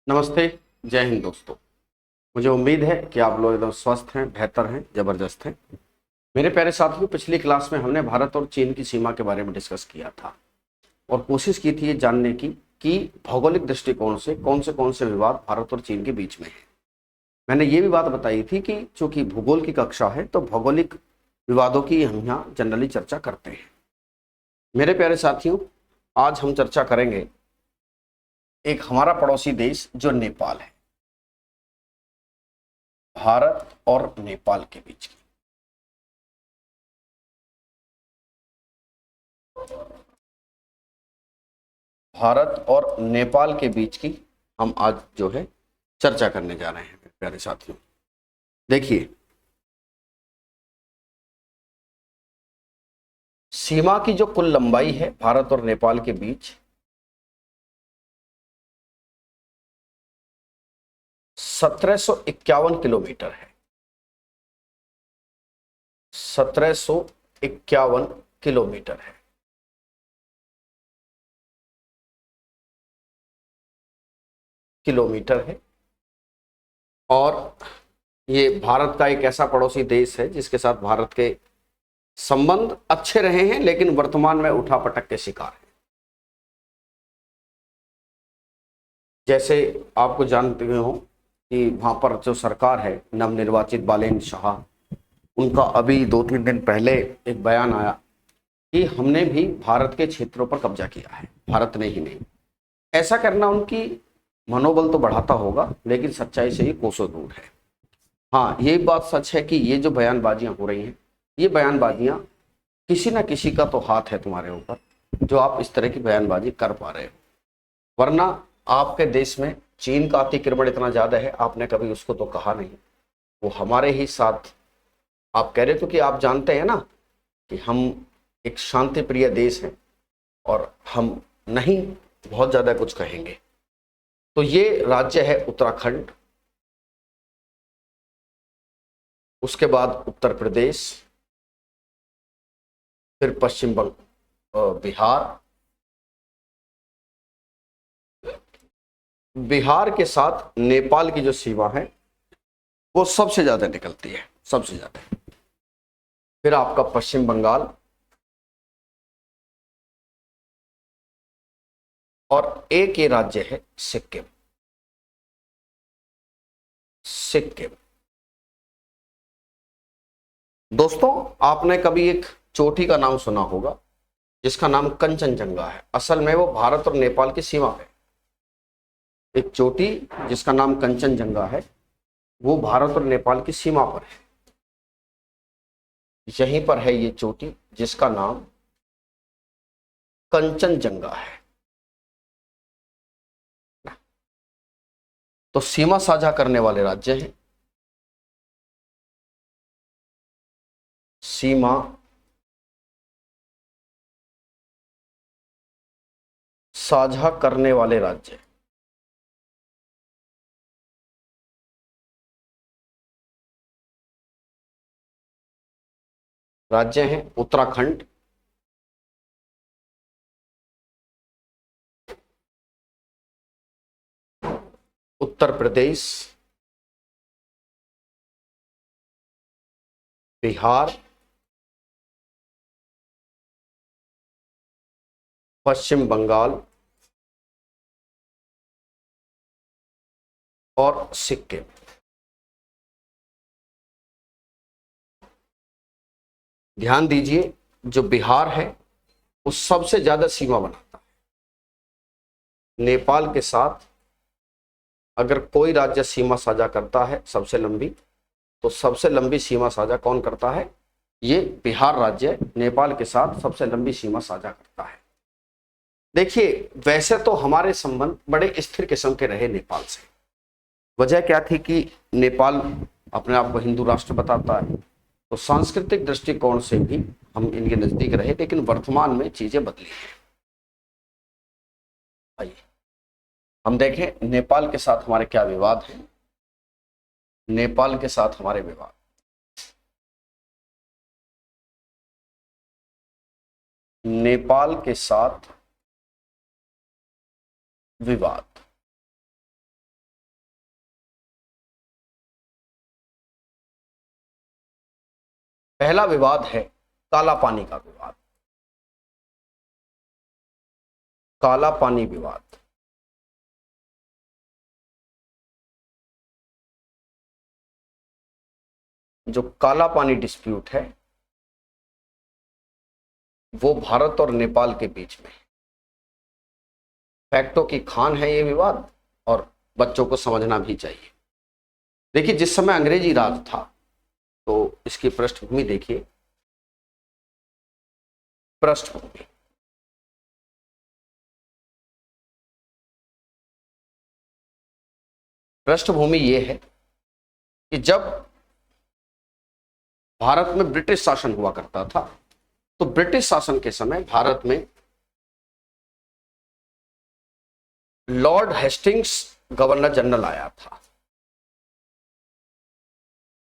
नमस्ते। जय हिंद दोस्तों। मुझे उम्मीद है कि आप लोग एकदम स्वस्थ हैं, बेहतर हैं, जबरदस्त हैं। मेरे प्यारे साथियों, पिछली क्लास में हमने भारत और चीन की सीमा के बारे में डिस्कस किया था और कोशिश की थी ये जानने की कि भौगोलिक दृष्टिकोण से कौन से विवाद भारत और चीन के बीच में है। मैंने ये भी बात बताई थी कि चूंकि भूगोल की कक्षा है तो भौगोलिक विवादों की हम यहाँ जनरली चर्चा करते हैं। मेरे प्यारे साथियों, आज हम चर्चा करेंगे एक हमारा पड़ोसी देश जो नेपाल है, भारत और नेपाल के बीच की। भारत और नेपाल के बीच की हम आज जो है चर्चा करने जा रहे हैं मेरे प्यारे साथियों। देखिए, सीमा की जो कुल लंबाई है भारत और नेपाल के बीच 1751 किलोमीटर है। 1751 किलोमीटर है। किलोमीटर है। और ये भारत का एक ऐसा पड़ोसी देश है जिसके साथ भारत के संबंध अच्छे रहे हैं, लेकिन वर्तमान में उठापटक के शिकार हैं। जैसे आपको जानते हो कि वहां पर जो सरकार है, नवनिर्वाचित बालेन शाह, उनका अभी 2-3 दिन पहले एक बयान आया कि हमने भी भारत के क्षेत्रों पर कब्जा किया है। भारत ने ही नहीं। ऐसा करना उनकी मनोबल तो बढ़ाता होगा, लेकिन सच्चाई से ये कोसों दूर है। हाँ, ये बात सच है कि ये जो बयानबाजियां हो रही हैं, ये बयानबाजियां किसी ना किसी का तो हाथ है तुम्हारे ऊपर, जो आप इस तरह की बयानबाजी कर पा रहे हो। वरना आपके देश में चीन का अतिक्रमण इतना ज्यादा है, आपने कभी उसको तो कहा नहीं। वो हमारे ही साथ आप कह रहे हो कि आप जानते हैं ना कि हम एक शांति प्रिय देश हैं और हम नहीं बहुत ज्यादा कुछ कहेंगे। तो ये राज्य है उत्तराखंड, उसके बाद उत्तर प्रदेश, फिर पश्चिम बंगाल, बिहार। बिहार के साथ नेपाल की जो सीमा है वो सबसे ज्यादा निकलती है, सबसे ज्यादा। फिर आपका पश्चिम बंगाल और एक ये राज्य है सिक्किम। सिक्किम। दोस्तों, आपने कभी एक चोटी का नाम सुना होगा जिसका नाम कंचनजंगा है। असल में वो भारत और नेपाल की सीमा है। एक चोटी जिसका नाम कंचनजंगा है, वो भारत और नेपाल की सीमा पर है। यहीं पर है ये चोटी जिसका नाम कंचनजंगा है। तो सीमा साझा करने वाले राज्य हैं। सीमा साझा करने वाले राज्य। राज्य हैं उत्तराखंड, उत्तर प्रदेश, बिहार, पश्चिम बंगाल और सिक्किम। ध्यान दीजिए, जो बिहार है वो सबसे ज्यादा सीमा बनाता है नेपाल के साथ। अगर कोई राज्य सीमा साझा करता है सबसे लंबी, तो सबसे लंबी सीमा साझा कौन करता है? ये बिहार राज्य नेपाल के साथ सबसे लंबी सीमा साझा करता है। देखिए, वैसे तो हमारे संबंध बड़े स्थिर किस्म के रहे नेपाल से। वजह क्या थी कि नेपाल अपने आप को हिंदू राष्ट्र बताता है, तो सांस्कृतिक दृष्टिकोण से भी हम इनके नजदीक रहे, लेकिन वर्तमान में चीजें बदली हैं। आइए हम देखें नेपाल के साथ हमारे क्या विवाद हैं। नेपाल के साथ हमारे विवाद, नेपाल के साथ विवाद। पहला विवाद है काला पानी का विवाद। काला पानी विवाद। जो काला पानी डिस्प्यूट है वो भारत और नेपाल के बीच में फैक्टों की खान है ये विवाद, और बच्चों को समझना भी चाहिए। देखिए, जिस समय अंग्रेजी राज था तो इसकी पृष्ठभूमि देखिए। पृष्ठभूमि पृष्ठभूमि ये है कि जब भारत में ब्रिटिश शासन हुआ करता था तो ब्रिटिश शासन के समय भारत में लॉर्ड हेस्टिंग्स गवर्नर जनरल आया था।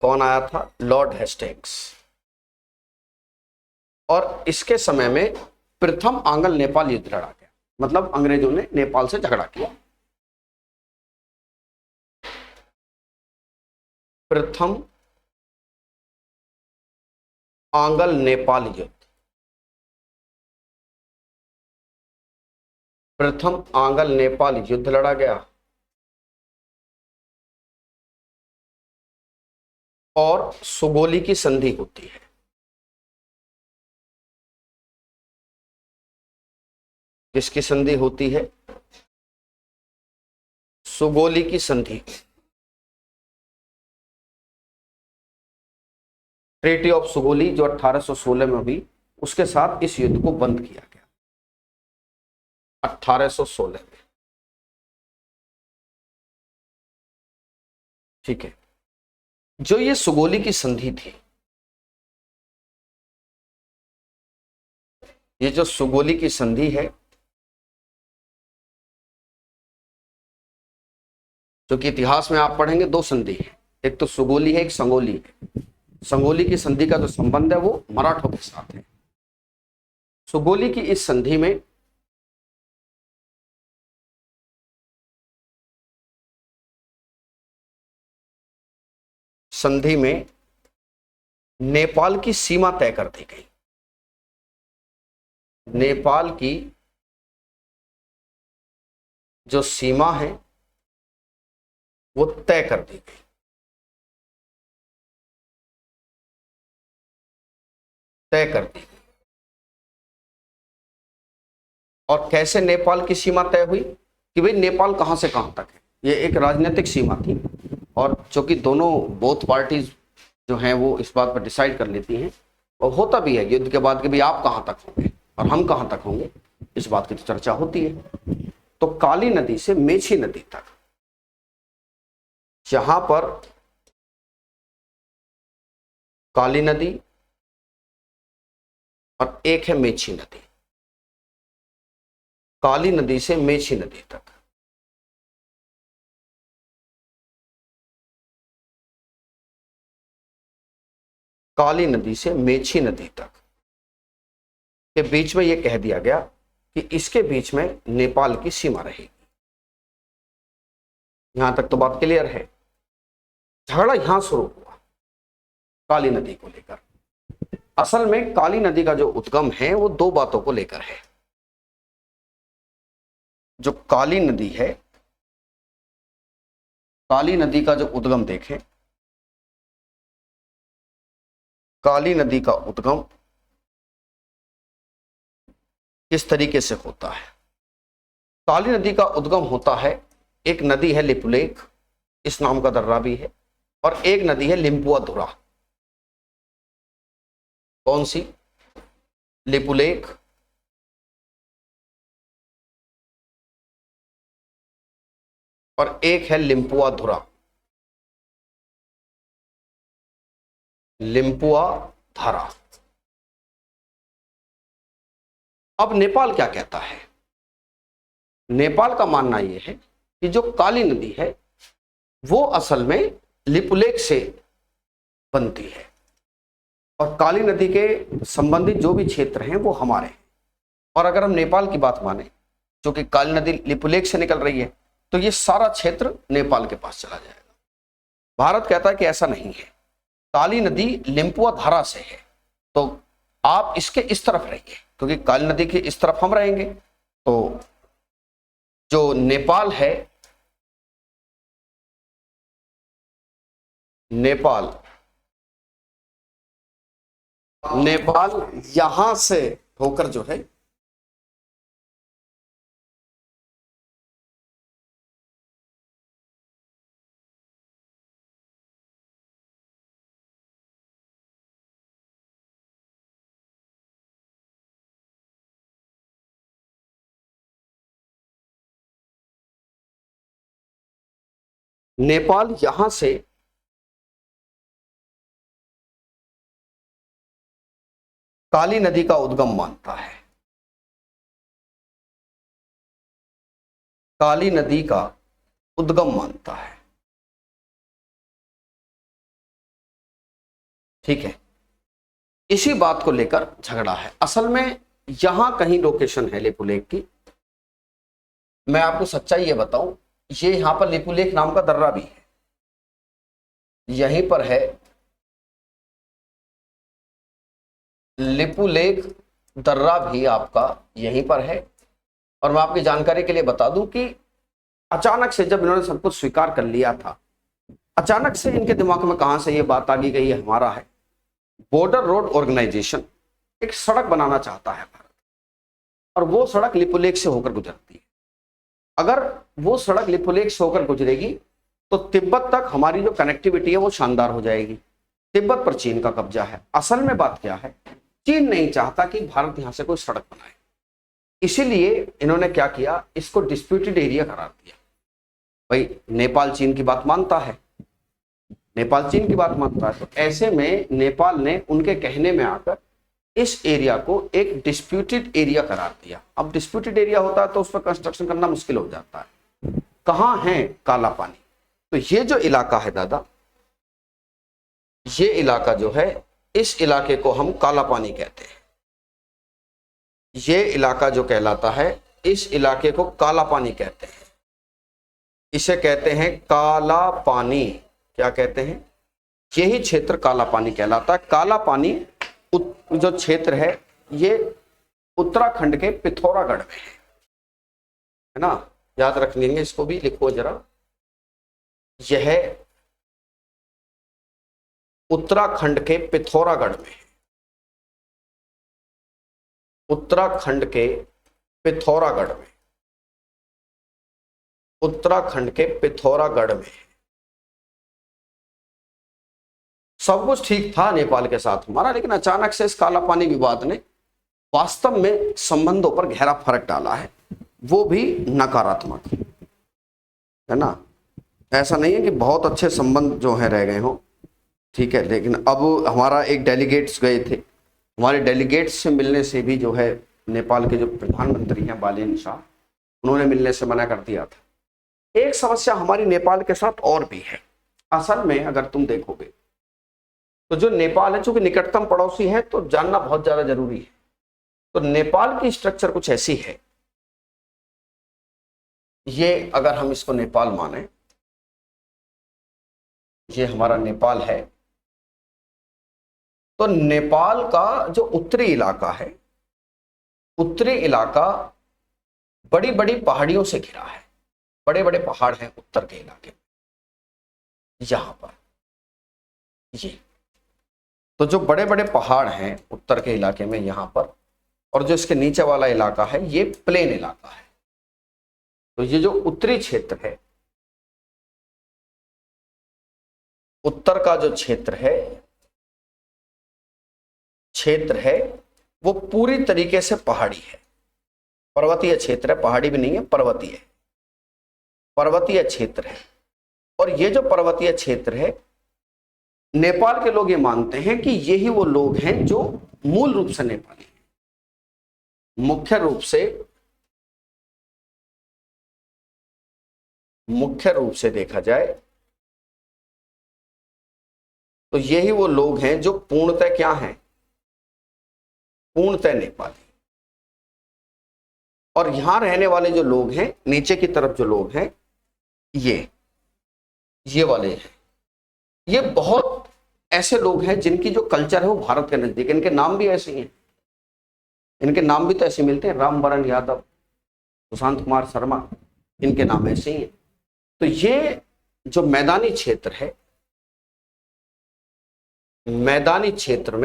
कौन आया था? Lord Hastings. और इसके समय में प्रथम आंग्ल नेपाल युद्ध लड़ा गया, मतलब अंग्रेजों ने नेपाल से झगड़ा किया। प्रथम आंग्ल नेपाल युद्ध। प्रथम आंग्ल नेपाल युद्ध लड़ा गया और सुगोली की संधि होती है। किसकी संधि होती है? सुगोली की संधि। ट्रीटी ऑफ सुगोली जो 1816 में हुई, उसके साथ इस युद्ध को बंद किया गया 1816 में। ठीक है। जो ये सुगोली की संधि थी, ये जो सुगोली की संधि है, जो कि इतिहास में आप पढ़ेंगे दो संधि है, एक तो सुगोली है, एक संगोली है। संगोली की संधि का जो संबंध है वो मराठों के साथ है। सुगोली की इस संधि में नेपाल की सीमा तय कर दी गई। नेपाल की जो सीमा है वो तय कर दी गई। तय कर दी गई। और कैसे नेपाल की सीमा तय हुई कि भाई नेपाल कहां से कहां तक है? ये एक राजनीतिक सीमा थी, और चूंकि दोनों बोथ पार्टीज जो हैं वो इस बात पर डिसाइड कर लेती हैं, और होता भी है युद्ध के बाद कि भाई आप कहां तक होंगे और हम कहां तक होंगे, इस बात की तो चर्चा होती है। तो काली नदी से मेची नदी तक, जहां पर काली नदी और एक है मेची नदी, काली नदी से मेची नदी तक, काली नदी से मेची नदी तक के बीच में यह कह दिया गया कि इसके बीच में नेपाल की सीमा रहेगी। यहां तक तो बात क्लियर है। झगड़ा यहां शुरू हुआ काली नदी को लेकर। असल में काली नदी का जो उद्गम है वो दो बातों को लेकर है। जो काली नदी है, काली नदी का जो उद्गम देखें, काली नदी का उद्गम किस तरीके से होता है? काली नदी का उद्गम होता है, एक नदी है लिपुलेख, इस नाम का दर्रा भी है, और एक नदी है लिम्पुआधुरा। कौन सी? लिपुलेख और एक है लिम्पुआधुरा। लिम्पुआधुरा। अब नेपाल क्या कहता है? नेपाल का मानना यह है कि जो काली नदी है वो असल में लिपुलेख से बनती है, और काली नदी के संबंधित जो भी क्षेत्र हैं वो हमारे हैं। और अगर हम नेपाल की बात माने, जो कि काली नदी लिपुलेख से निकल रही है, तो ये सारा क्षेत्र नेपाल के पास चला जाएगा। भारत कहता है कि ऐसा नहीं है, काली नदी लिम्पुआ धारा से है, तो आप इसके इस तरफ रहिए, क्योंकि काली नदी के इस तरफ हम रहेंगे। तो जो नेपाल है, नेपाल यहां से होकर जो है नेपाल यहां से काली नदी का उद्गम मानता है, काली नदी का उद्गम मानता है। ठीक है, इसी बात को लेकर झगड़ा है। असल में यहां कहीं लोकेशन है लिपुलेख की। मैं आपको सच्चाई ये बताऊं, ये यहां पर लिपुलेख नाम का दर्रा भी है, यहीं पर है लिपुलेख दर्रा भी आपका यहीं पर है। और मैं आपकी जानकारी के लिए बता दूं कि अचानक से जब इन्होंने सब कुछ स्वीकार कर लिया था, अचानक से इनके दिमाग में कहां से ये बात आ गई है, हमारा है बॉर्डर रोड ऑर्गेनाइजेशन एक सड़क बनाना चाहता है भारत, और वो सड़क लिपुलेख से होकर गुजरती है। अगर वो सड़क लिपुलेख से होकर गुजरेगी तो तिब्बत तक हमारी जो कनेक्टिविटी है वो शानदार हो जाएगी। तिब्बत पर चीन का कब्जा है। असल में बात क्या है, चीन नहीं चाहता कि भारत यहां से कोई सड़क बनाए, इसीलिए इन्होंने क्या किया, इसको डिस्प्यूटेड एरिया करार दिया। भाई नेपाल चीन की बात मानता है, नेपाल चीन की बात मानता है, तो ऐसे में नेपाल ने उनके कहने में आकर इस एरिया को एक डिस्प्यूटेड एरिया करार दिया। अब डिस्प्यूटेड एरिया होता है तो उस पर कंस्ट्रक्शन करना मुश्किल हो जाता है। कहां है काला पानी, तो ये जो इलाका है दादा, ये इलाका जो है, इस इलाके को हम काला पानी कहते हैं। ये इलाका जो कहलाता है, इस इलाके को काला पानी कहते हैं। इसे कहते हैं काला पानी। क्या कहते हैं, यही क्षेत्र काला पानी कहलाता है। काला पानी जो क्षेत्र है ये उत्तराखंड के पिथौरागढ़ में है ना, याद रख लेंगे इसको भी, लिखो जरा। यह उत्तराखंड के पिथौरागढ़ में है, उत्तराखंड के पिथौरागढ़ में, उत्तराखंड के पिथौरागढ़ में। सब कुछ ठीक था नेपाल के साथ हमारा, लेकिन अचानक से इस काला पानी विवाद ने वास्तव में संबंधों पर गहरा फर्क डाला है, वो भी नकारात्मक, है ना। ऐसा नहीं है कि बहुत अच्छे संबंध जो है रह गए हों, ठीक है, लेकिन अब हमारा एक डेलीगेट्स गए थे, हमारे डेलीगेट्स से मिलने से भी जो है नेपाल के जो प्रधानमंत्री हैं बालेन शाह, उन्होंने मिलने से मना कर दिया था। एक समस्या हमारी नेपाल के साथ और भी है। असल में अगर तुम देखोगे तो जो नेपाल है, चूंकि निकटतम पड़ोसी है, तो जानना बहुत ज्यादा जरूरी है। तो नेपाल की स्ट्रक्चर कुछ ऐसी है, ये अगर हम इसको नेपाल माने, ये हमारा नेपाल है, तो नेपाल का जो उत्तरी इलाका है, उत्तरी इलाका बड़ी बड़ी पहाड़ियों से घिरा है, बड़े बड़े पहाड़ हैं उत्तर के इलाके में, यहां पर ये। तो जो बड़े बड़े पहाड़ हैं उत्तर के इलाके में यहां पर, और जो इसके नीचे वाला इलाका है ये प्लेन इलाका है। तो ये जो उत्तरी क्षेत्र है, उत्तर का जो क्षेत्र है वो पूरी तरीके से पहाड़ी है, पर्वतीय क्षेत्र है, पहाड़ी भी नहीं है, पर्वतीय क्षेत्र है। और ये जो पर्वतीय क्षेत्र है, नेपाल के लोग ये मानते हैं कि यही वो लोग हैं जो मूल रूप से नेपाली हैं। मुख्य रूप से देखा जाए तो यही वो लोग हैं जो पूर्णतः क्या हैं, पूर्णतः नेपाली। और यहां रहने वाले जो लोग हैं, नीचे की तरफ जो लोग हैं, ये वाले हैं, ये बहुत ऐसे लोग हैं जिनकी जो कल्चर है वो भारत के नजदीक, इनके नाम भी ऐसे ही हैं, इनके नाम भी तो ऐसे मिलते हैं, रामवरण यादव, सुशांत कुमार शर्मा, इनके नाम ऐसे ही हैं। तो ये जो मैदानी क्षेत्र है, मैदानी क्षेत्र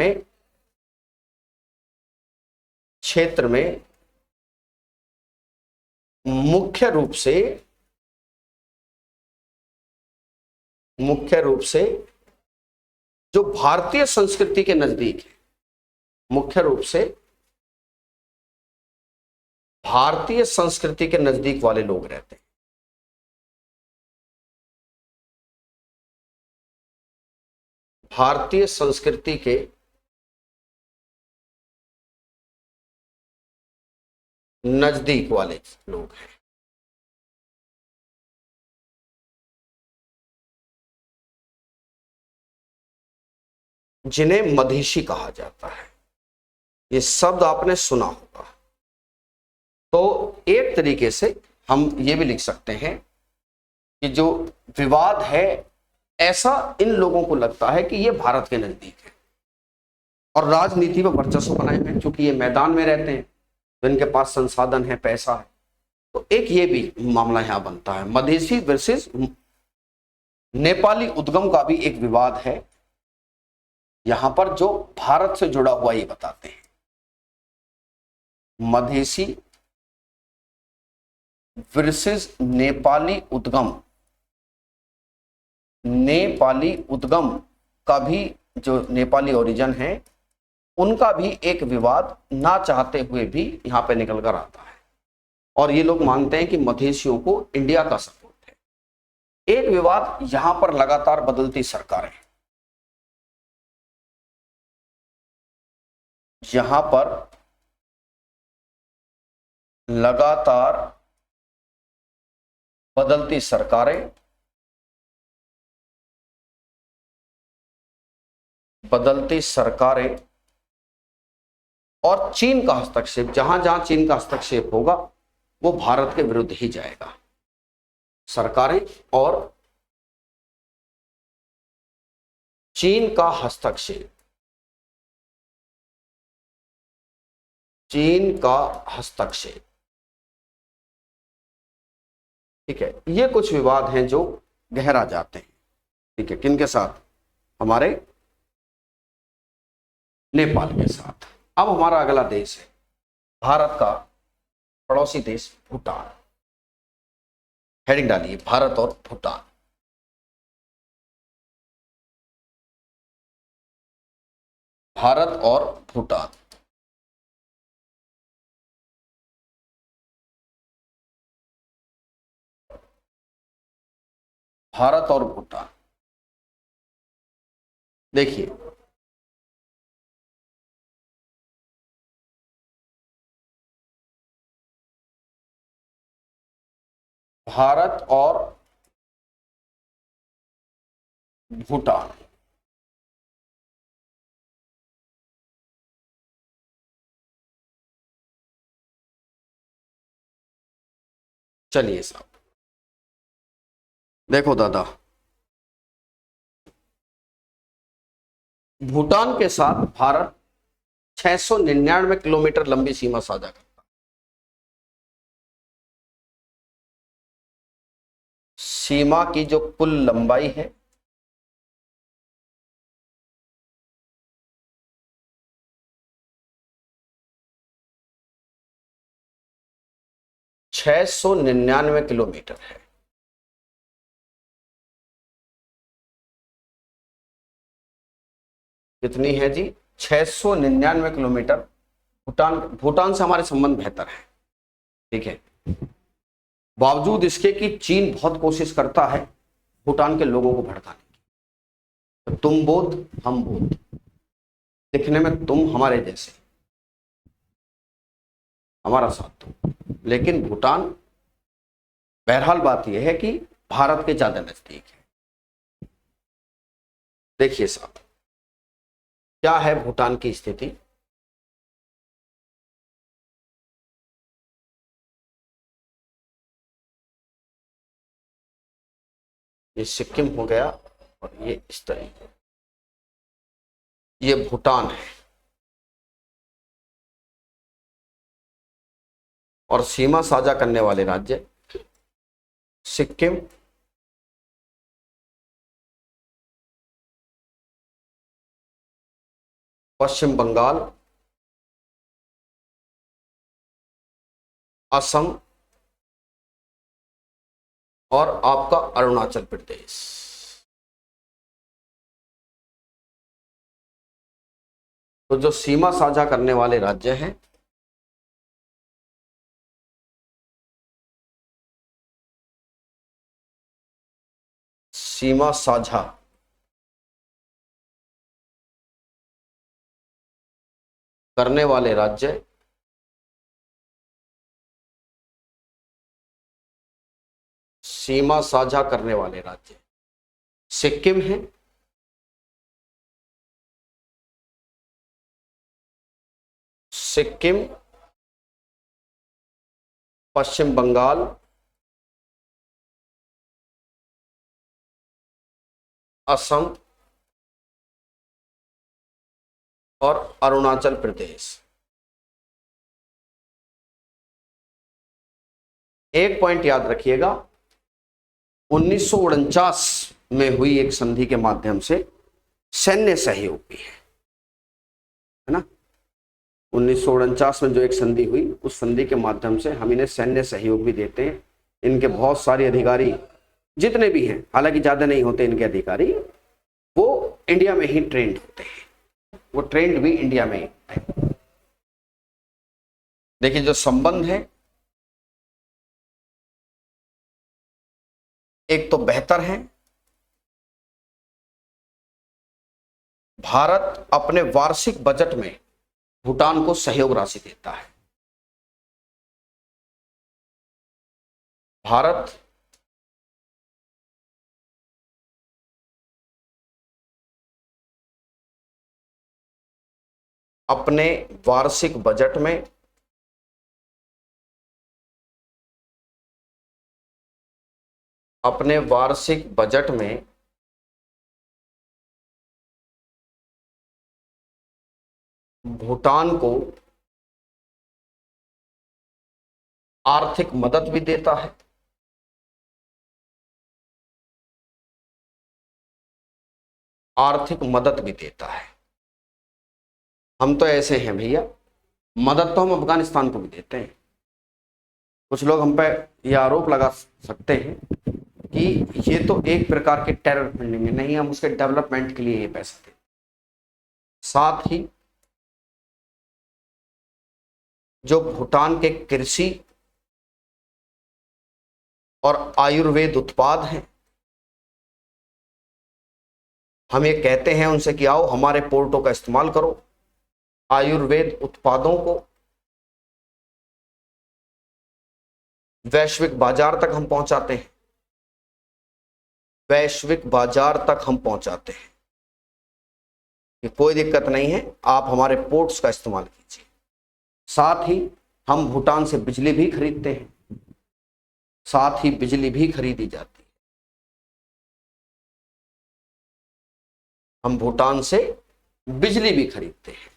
में मुख्य रूप से जो भारतीय संस्कृति के नजदीक है, मुख्य रूप से भारतीय संस्कृति के नजदीक वाले लोग रहते हैं। भारतीय संस्कृति के नजदीक वाले लोग हैं। जिन्हें मधेशी कहा जाता है, ये शब्द आपने सुना होगा। तो एक तरीके से हम ये भी लिख सकते हैं कि जो विवाद है, ऐसा इन लोगों को लगता है कि ये भारत के नजदीक है और राजनीति में वर्चस्व बनाए हुए, क्योंकि ये मैदान में रहते हैं तो इनके पास संसाधन है, पैसा है। तो एक ये भी मामला यहां बनता है। मधेसी वर्सेस नेपाली उद्गम का भी एक विवाद है यहां पर, जो भारत से जुड़ा हुआ ये बताते हैं। मधेसी वर्सेस नेपाली उद्गम, नेपाली उद्गम का भी जो नेपाली ओरिजिन है उनका भी एक विवाद ना चाहते हुए भी यहां पे निकल कर आता है। और ये लोग मानते हैं कि मधेसियों को इंडिया का सपोर्ट है। एक विवाद यहां पर लगातार बदलती सरकारें, यहां पर लगातार बदलती सरकारें, और चीन का हस्तक्षेप, जहां जहां चीन का हस्तक्षेप होगा वो भारत के विरुद्ध ही जाएगा। सरकारें और चीन का हस्तक्षेप, ठीक है। ये कुछ विवाद हैं जो गहरा जाते हैं, ठीक है। किनके साथ? हमारे नेपाल के साथ। अब हमारा अगला देश है भारत का पड़ोसी देश भूटान। हेडिंग डालिए, भारत और भूटान। भारत और भूटान। भारत और भूटान, देखिए भारत और भूटान, चलिए साहब, देखो दादा, भूटान के साथ भारत 699 किलोमीटर लंबी सीमा साझा करता है। सीमा की जो कुल लंबाई है 699 किलोमीटर है। कितनी है जी? 699 किलोमीटर। भूटान से हमारे संबंध बेहतर है, ठीक है। बावजूद इसके कि चीन बहुत कोशिश करता है भूटान के लोगों को भड़काने की, तो तुम बोध हम बोध, दिखने में तुम हमारे जैसे, हमारा साथ दो। लेकिन भूटान, बहरहाल बात यह है कि भारत के ज्यादा नजदीक है। देखिए साहब, क्या है भूटान की स्थिति। ये सिक्किम हो गया और ये इस तरीके, ये भूटान है और सीमा साझा करने वाले राज्य सिक्किम, पश्चिम बंगाल, असम और आपका अरुणाचल प्रदेश। तो जो सीमा साझा करने वाले राज्य हैं सीमा साझा करने वाले राज्य सीमा साझा करने वाले राज्य सिक्किम है, सिक्किम, पश्चिम बंगाल, असम और अरुणाचल प्रदेश। एक पॉइंट याद रखिएगा, 1949 में हुई एक संधि के माध्यम से सैन्य सहयोग भी है ना। 1949 में जो एक संधि हुई, उस संधि के माध्यम से हम इन्हें सैन्य सहयोग भी देते हैं। इनके बहुत सारे अधिकारी जितने भी हैं, हालांकि ज्यादा नहीं होते इनके अधिकारी, वो इंडिया में ही ट्रेंड होते हैं, वो ट्रेंड भी इंडिया में ही होते हैं। देखिए जो संबंध है एक तो बेहतर है, भारत अपने वार्षिक बजट में भूटान को सहयोग राशि देता है। भारत अपने वार्षिक बजट में भूटान को आर्थिक मदद भी देता है, आर्थिक मदद भी देता है। हम तो ऐसे हैं भैया, मदद तो हम अफगानिस्तान को भी देते हैं। कुछ लोग हम पे यह आरोप लगा सकते हैं कि ये तो एक प्रकार के टेरर फंडिंग है। नहीं, हम उसके डेवलपमेंट के लिए ये पैसा देते। साथ ही जो भूटान के कृषि और आयुर्वेद उत्पाद हैं, हम ये कहते हैं उनसे कि आओ हमारे पोर्टों का इस्तेमाल करो, आयुर्वेद उत्पादों को वैश्विक बाजार तक हम पहुंचाते हैं, वैश्विक बाजार तक हम पहुंचाते हैं कि कोई दिक्कत नहीं है, आप हमारे पोर्ट्स का इस्तेमाल कीजिए। साथ ही हम भूटान से बिजली भी खरीदते हैं, साथ ही बिजली भी खरीदी जाती है। हम भूटान से बिजली भी खरीदते हैं।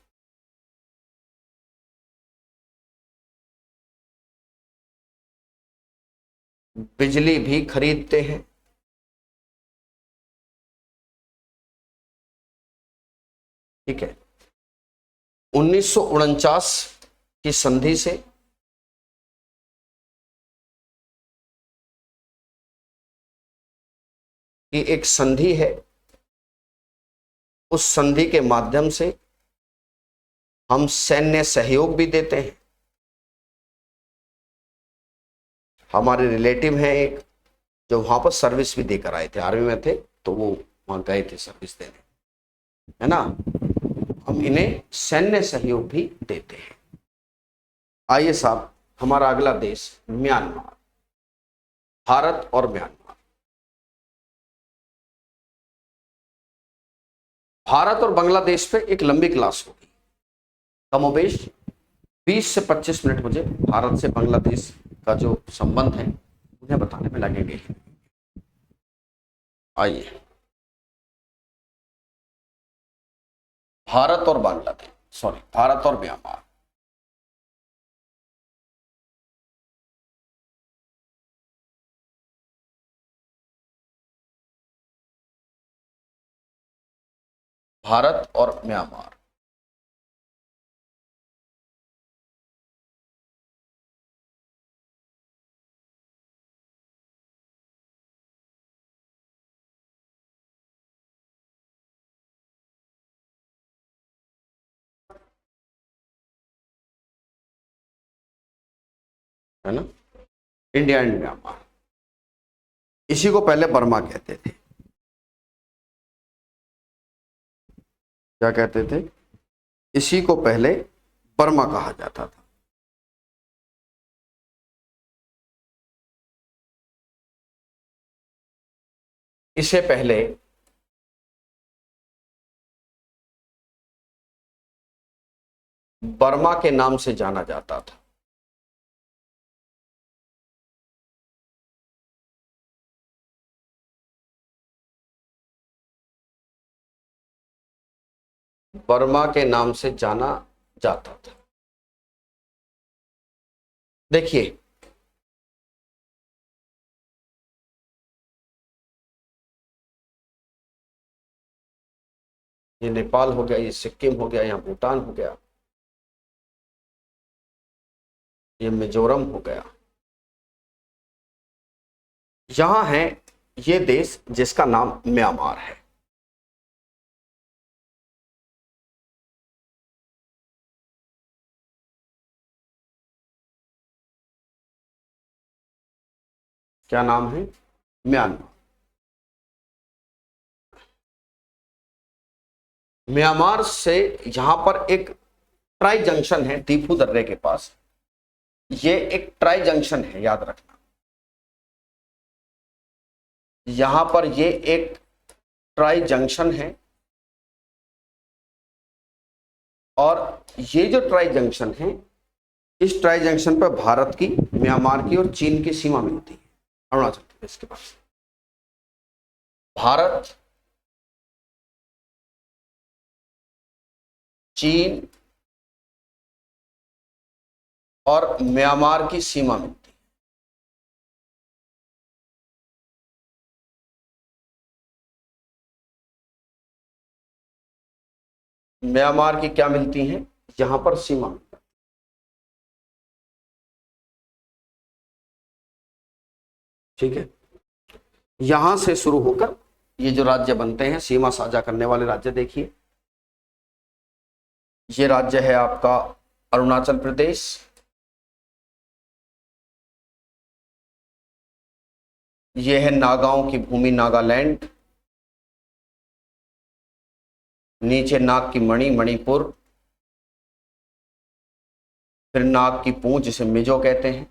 बिजली भी खरीदते हैं। ठीक है, 1949 की संधि से कि एक संधि है, उस संधि के माध्यम से हम सैन्य सहयोग भी देते हैं। हमारे रिलेटिव हैं एक, जो वहां पर सर्विस भी देकर आए थे, आर्मी में थे, तो वो वहां गए थे सर्विस देने, है ना। हम इन्हें सैन्य सहयोग भी देते हैं। आइए साहब, हमारा अगला देश म्यांमार, भारत और म्यांमार। भारत और बांग्लादेश पे एक लंबी क्लास होगी, कमोबेश 20 से 25 मिनट मुझे भारत से बांग्लादेश का जो संबंध है उन्हें बताने में लगेंगे। आइए, भारत और बांग्लादेश, सॉरी, भारत और म्यांमार। भारत और म्यांमार। है ना, इंडिया एंड म्यांमार। इसी को पहले बर्मा कहते थे। क्या कहते थे? इसी को पहले बर्मा कहा जाता था। इसे पहले बर्मा के नाम से जाना जाता था। बर्मा के नाम से जाना जाता था। देखिए, ये नेपाल हो गया, ये सिक्किम हो गया, यहाँ भूटान हो गया, ये मिजोरम हो गया। यहां है ये देश जिसका नाम म्यांमार है। क्या नाम है? म्यांमार। म्यांमार से यहां पर एक ट्राई जंक्शन है दीफू दर्रे के पास। ये एक ट्राई जंक्शन है, याद रखना। यहां पर ये एक ट्राई जंक्शन है, और ये जो ट्राई जंक्शन है, इस ट्राई जंक्शन पर भारत की, म्यांमार की और चीन की सीमा मिलती है। अरुणाचल प्रदेश के पास भारत, चीन और म्यांमार की सीमा मिलती है। म्यांमार की क्या मिलती है? यहां पर सीमा मिलती है। ठीक है, यहां से शुरू होकर ये जो राज्य बनते हैं, सीमा साझा करने वाले राज्य, देखिए ये राज्य है आपका अरुणाचल प्रदेश, ये है नागाओं की भूमि नागालैंड, नीचे नाग की मणि मणिपुर, फिर नाग की पूंछ जिसे मिजो कहते हैं,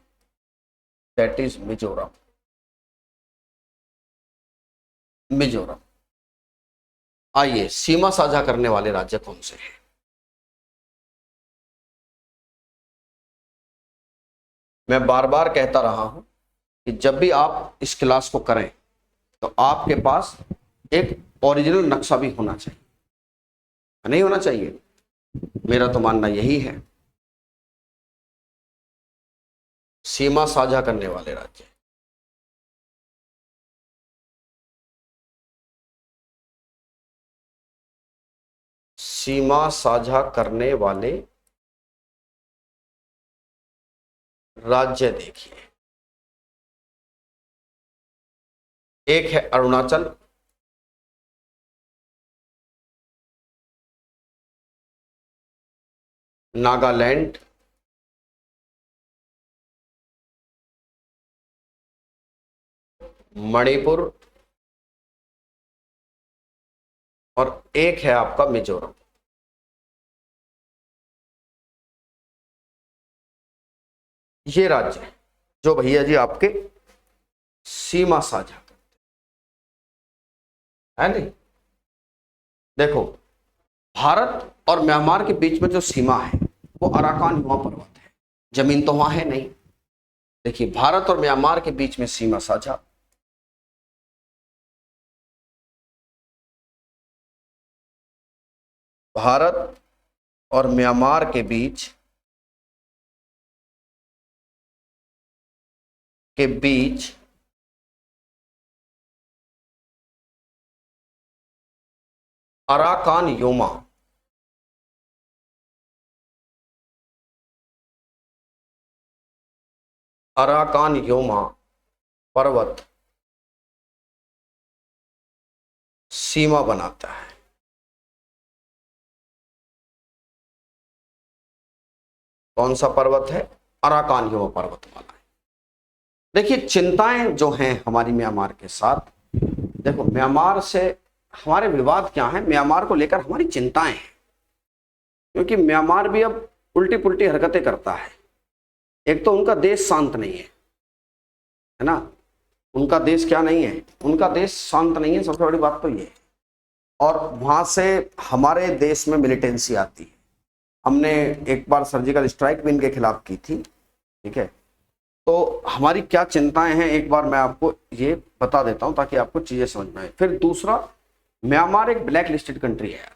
दैट इज मिजोरम। मिजोरम। आइए, सीमा साझा करने वाले राज्य कौन से हैं? मैं बार बार कहता रहा हूं कि जब भी आप इस क्लास को करें तो आपके पास एक ओरिजिनल नक्शा भी होना चाहिए, नहीं होना चाहिए? मेरा तो मानना यही है। सीमा साझा करने वाले राज्य, सीमा साझा करने वाले राज्य देखिए, एक है अरुणाचल, नागालैंड, मणिपुर, और एक है आपका मिजोरम। ये राज्य है जो भैया जी आपके सीमा साझा करते हैं, नहीं? देखो, भारत और म्यांमार के बीच में जो सीमा है वो अराकान युवा पर्वत है, जमीन तो वहां है नहीं। देखिए, भारत और म्यांमार के बीच में सीमा साझा, भारत और म्यांमार के बीच अराकान योमा अराकान योमा पर्वत सीमा बनाता है। कौन सा पर्वत है? अराकान योमा पर्वतमाला है। देखिए चिंताएं जो हैं हमारी म्यांमार के साथ, देखो म्यांमार से हमारे विवाद क्या है, म्यांमार को लेकर हमारी चिंताएं हैं, क्योंकि म्यांमार भी अब उल्टी पुल्टी हरकतें करता है। एक तो उनका देश शांत नहीं है ना, उनका देश क्या नहीं है, उनका देश शांत नहीं है, सबसे बड़ी बात तो ये है। और वहां से हमारे देश में मिलिटेंसी आती है। हमने एक बार सर्जिकल स्ट्राइक भी इनके खिलाफ की थी, ठीक है। तो हमारी क्या चिंताएं हैं एक बार मैं आपको ये बता देता हूं ताकि आपको चीजें समझ में आए। फिर दूसरा, म्यांमार एक ब्लैक लिस्टेड कंट्री है यार।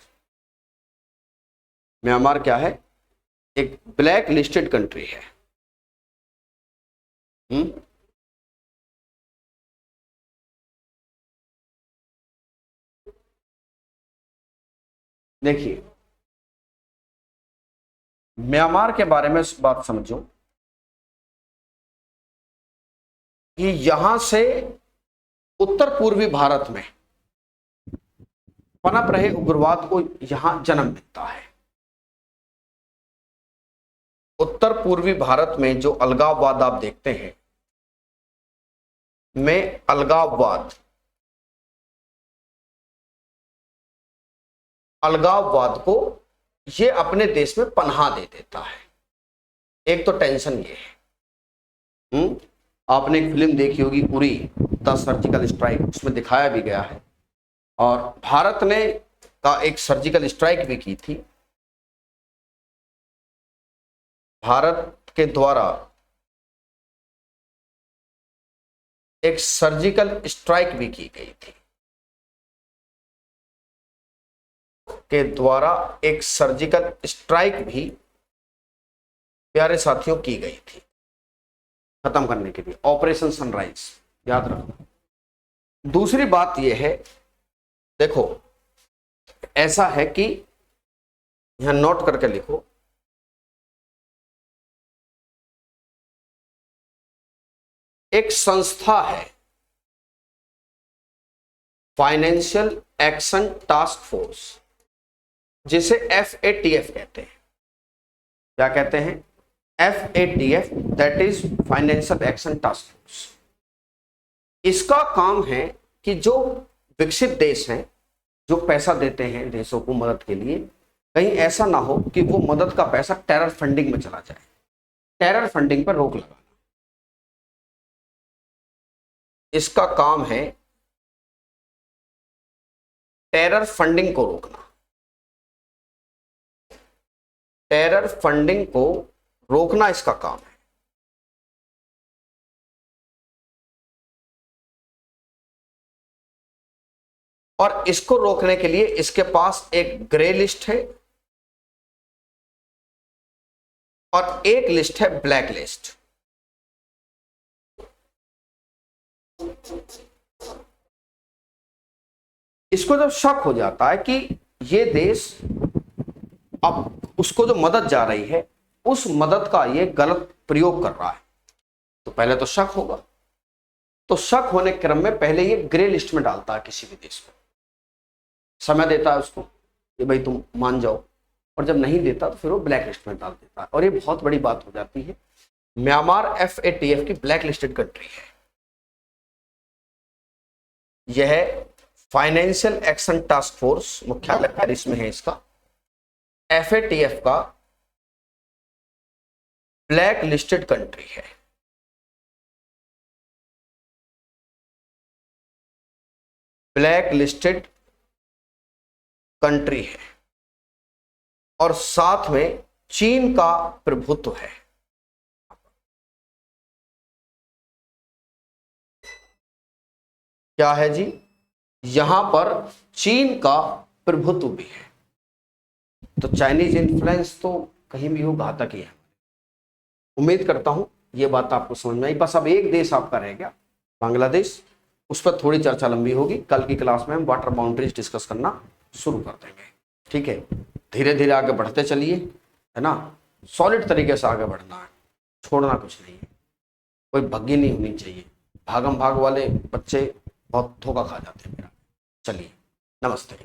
म्यांमार क्या है? एक ब्लैक लिस्टेड कंट्री है। देखिए म्यांमार के बारे में बात समझो कि यहां से उत्तर पूर्वी भारत में पनप रहे उग्रवाद को यहां जन्म मिलता है। उत्तर पूर्वी भारत में जो अलगाववाद आप देखते हैं, में अलगाववाद को ये अपने देश में पनाह दे देता है। एक तो टेंशन ये है। आपने एक फिल्म देखी होगी उरी द सर्जिकल स्ट्राइक, उसमें दिखाया भी गया है, और भारत ने का एक सर्जिकल स्ट्राइक भी की थी। भारत के द्वारा एक सर्जिकल स्ट्राइक भी की गई थी, प्यारे साथियों की गई थी खत्म करने के लिए, ऑपरेशन सनराइज, याद रखना। दूसरी बात यह है, देखो ऐसा है कि यहां नोट करके लिखो, एक संस्था है फाइनेंशियल एक्शन टास्क फोर्स, जिसे FATF कहते हैं। क्या कहते हैं? FATF, that is financial action task force. इसका काम है कि जो विकसित देश हैं, जो पैसा देते हैं देशों को मदद के लिए, कहीं ऐसा ना हो कि वो मदद का पैसा टेरर फंडिंग में चला जाए। टेरर फंडिंग पर रोक लगाना इसका काम है। टेरर फंडिंग को रोकना, टेरर फंडिंग को रोकना इसका काम है। और इसको रोकने के लिए इसके पास एक ग्रे लिस्ट है और एक लिस्ट है ब्लैक लिस्ट। इसको जब शक हो जाता है कि ये देश अब उसको जो मदद जा रही है उस मदद का ये गलत प्रयोग कर रहा है, तो पहले तो शक होगा। तो शक होने के क्रम में पहले ये ग्रे लिस्ट में डालता है किसी भी देश को, समय देता है उसको कि भाई तुम मान जाओ, और जब नहीं देता तो फिर वो ब्लैक लिस्ट में डाल देता है। और ये बहुत बड़ी बात हो जाती है। म्यांमार FATF की ब्लैक लिस्टेड कंट्री है। यह फाइनेंशियल एक्शन टास्क फोर्स मुख्यालय पेरिस में है इसका, FATF का ब्लैक लिस्टेड कंट्री है। ब्लैक लिस्टेड कंट्री है और साथ में चीन का प्रभुत्व है। क्या है जी? यहां पर चीन का प्रभुत्व भी है। तो चाइनीज इन्फ्लुएंस तो कहीं भी हो घातक ही है। उम्मीद करता हूं ये बात आपको समझ में आई। बस अब एक देश आपका रह गया, बांग्लादेश। उस पर थोड़ी चर्चा लंबी होगी, कल की क्लास में हम वाटर बाउंड्रीज डिस्कस करना शुरू कर देंगे। ठीक है, धीरे धीरे आगे बढ़ते चलिए, है ना। सॉलिड तरीके से आगे बढ़ना है, छोड़ना कुछ नहीं है, कोई भग्गी नहीं होनी चाहिए। भागम भाग वाले बच्चे बहुत धोखा खा जाते हैं मेरा। चलिए, नमस्ते।